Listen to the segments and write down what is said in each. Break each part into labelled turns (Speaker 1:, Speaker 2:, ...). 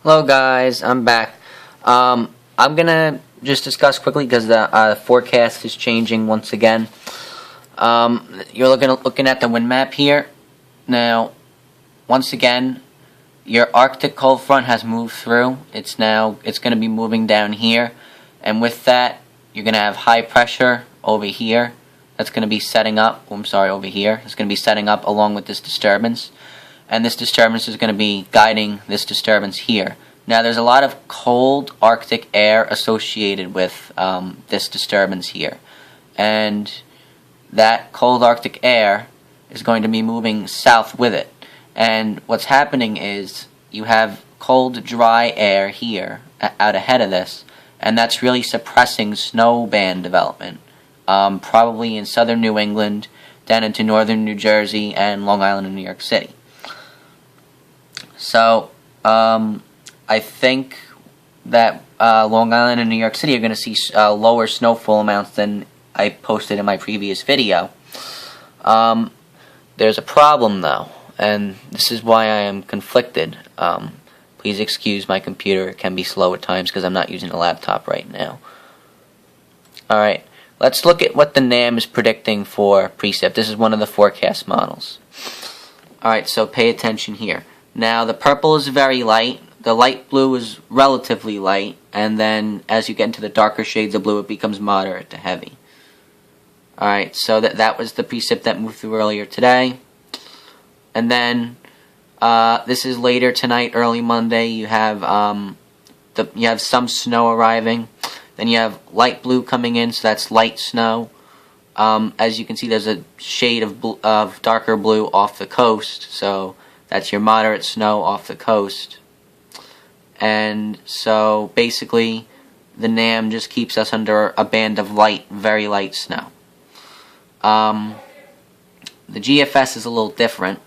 Speaker 1: Hello guys, I'm back. I'm gonna just discuss quickly because the forecast is changing once again. You're looking at the wind map here. Now, once again, your Arctic cold front has moved through. It's going to be moving down here, and with that, you're going to have high pressure over here. That's going to be setting up. Over here. It's going to be setting up along with this disturbance. And this disturbance is going to be guiding this disturbance here. Now, there's a lot of cold Arctic air associated with this disturbance here. And that cold Arctic air is going to be moving south with it. And what's happening is you have cold, dry air here out ahead of this. And that's really suppressing snow band development. Probably in southern New England, down into northern New Jersey, and Long Island and New York City. So, I think that Long Island and New York City are going to see lower snowfall amounts than I posted in my previous video. There's a problem, though, and this is why I am conflicted. Please excuse my computer. It can be slow at times because I'm not using a laptop right now. Alright, let's look at what the NAM is predicting for precip. This is one of the forecast models. Alright, so pay attention here. Now, the purple is very light, the light blue is relatively light, and then as you get into the darker shades of blue, it becomes moderate to heavy. Alright, so that was the precip that moved through earlier today. And then, this is later tonight, early Monday, you have some snow arriving. Then you have light blue coming in, so that's light snow. As you can see, there's a shade of darker blue off the coast, so that's your moderate snow off the coast. And so basically the NAM just keeps us under a band of light, very light snow. The GFS is a little different.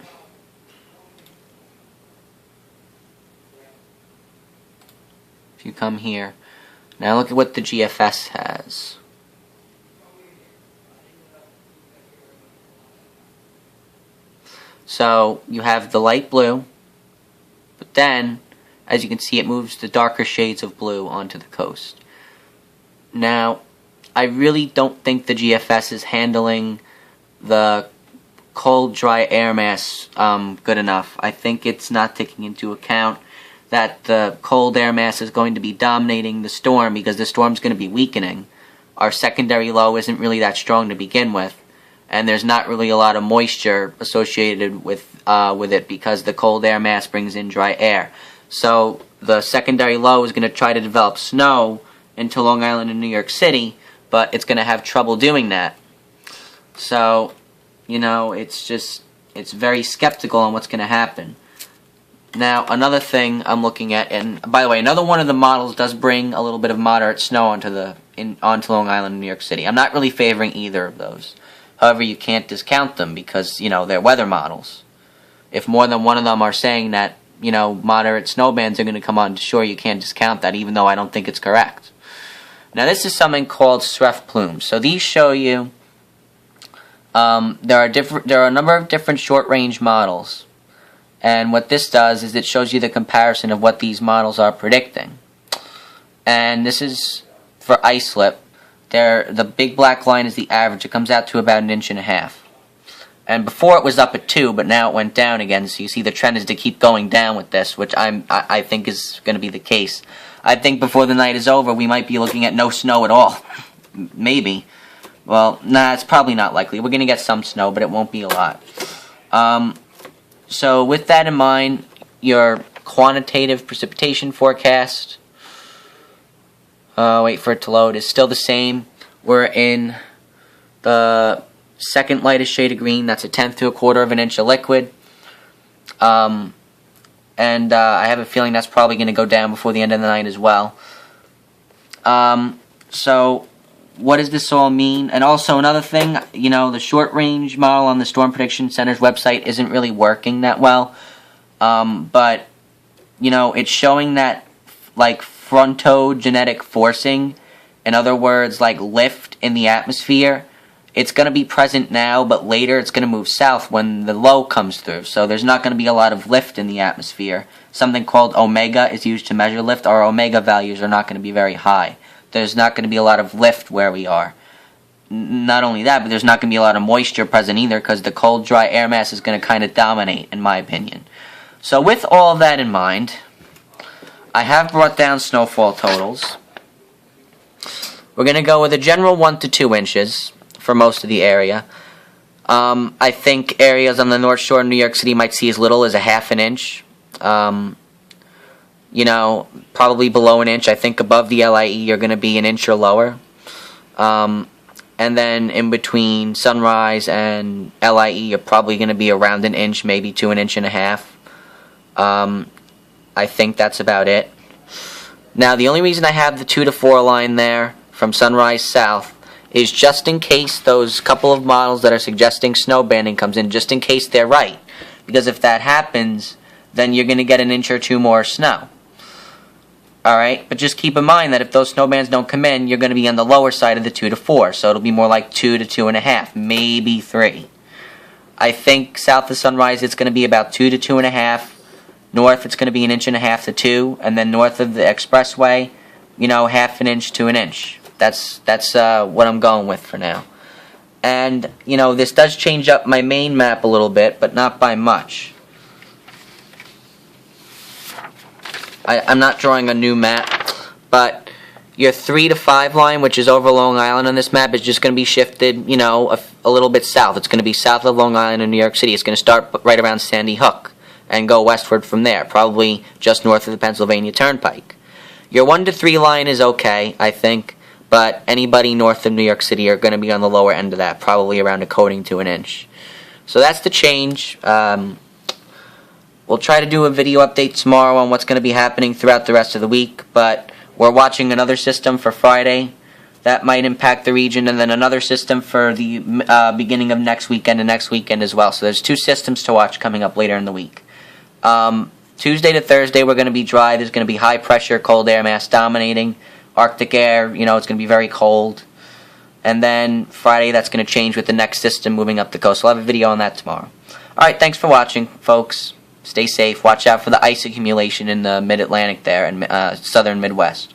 Speaker 1: If you come here, now look at what the GFS has. So you have the light blue, but then, as you can see, it moves the darker shades of blue onto the coast. Now, I really don't think the GFS is handling the cold, dry air mass good enough. I think it's not taking into account that the cold air mass is going to be dominating the storm because the storm's going to be weakening. Our secondary low isn't really that strong to begin with. And there's not really a lot of moisture associated with it because the cold air mass brings in dry air. So the secondary low is going to try to develop snow into Long Island and New York City, but it's going to have trouble doing that. So, it's very skeptical on what's going to happen. Now, another thing I'm looking at, and by the way, another one of the models does bring a little bit of moderate snow onto Long Island and New York City. I'm not really favoring either of those. However, you can't discount them because, they're weather models. If more than one of them are saying that, moderate snow bands are going to come on shore, you can't discount that, even though I don't think it's correct. Now, this is something called Sref plumes. So these show you, there are a number of different short-range models. And what this does is it shows you the comparison of what these models are predicting. And this is for ice slip. The big black line is the average. It comes out to about 1.5 inches. And before it was up at 2, but now it went down again. So you see the trend is to keep going down with this, which I think is going to be the case. I think before the night is over, we might be looking at no snow at all. Maybe. Well, nah, it's probably not likely. We're going to get some snow, but it won't be a lot. So with that in mind, your quantitative precipitation forecast, wait for it to load, is still the same. We're in the second lightest shade of green. That's 1/10 to 1/4 of an inch of liquid. And I have a feeling that's probably going to go down before the end of the night as well. So what does this all mean? And also another thing, the short-range model on the Storm Prediction Center's website isn't really working that well. But, it's showing that, frontogenetic forcing, in other words, lift in the atmosphere, it's going to be present now, but later it's going to move south when the low comes through. So there's not going to be a lot of lift in the atmosphere. Something called omega is used to measure lift. Our omega values are not going to be very high. There's not going to be a lot of lift where we are. Not only that, but there's not going to be a lot of moisture present either, because the cold, dry air mass is going to kind of dominate, in my opinion. So with all of that in mind, I have brought down snowfall totals. We're going to go with a general 1 to 2 inches for most of the area. I think areas on the North Shore of New York City might see as little as a half an inch. You know, probably below an inch. I think above the LIE you're going to be an inch or lower. And then in between Sunrise and LIE you're probably going to be around an inch, maybe to an inch and a half. I think that's about it. Now the only reason I have the 2 to 4 line there from Sunrise south is just in case those couple of models that are suggesting snow banding comes in, just in case they're right. Because if that happens, then you're going to get an inch or two more snow. Alright, but just keep in mind that if those snow bands don't come in, you're going to be on the lower side of the 2 to 4, so it'll be more like 2 to 2.5, maybe 3. I think south of Sunrise it's going to be about 2 to 2.5. North it's going to be an inch and a half to 2, and then north of the expressway, you know, half an inch to an inch. That's what I'm going with for now. And, you know, this does change up my main map a little bit, but not by much. I'm not drawing a new map, but your 3 to 5 line, which is over Long Island on this map, is just going to be shifted, you know, a little bit south. It's going to be south of Long Island in New York City. It's going to start right around Sandy Hook and go westward from there, probably just north of the Pennsylvania Turnpike. Your 1 to 3 line is okay, I think, but anybody north of New York City are going to be on the lower end of that, probably around a coating to an inch. So that's the change. We'll try to do a video update tomorrow on what's going to be happening throughout the rest of the week, but we're watching another system for Friday. That might impact the region, and then another system for the beginning of next weekend and next weekend as well. So there's 2 systems to watch coming up later in the week. Tuesday to Thursday we're going to be dry. There's going to be high pressure, cold air mass dominating. Arctic air, you know, it's going to be very cold. And then Friday that's going to change with the next system moving up the coast. We'll have a video on that tomorrow. Alright, thanks for watching, folks. Stay safe. Watch out for the ice accumulation in the mid-Atlantic there and southern Midwest.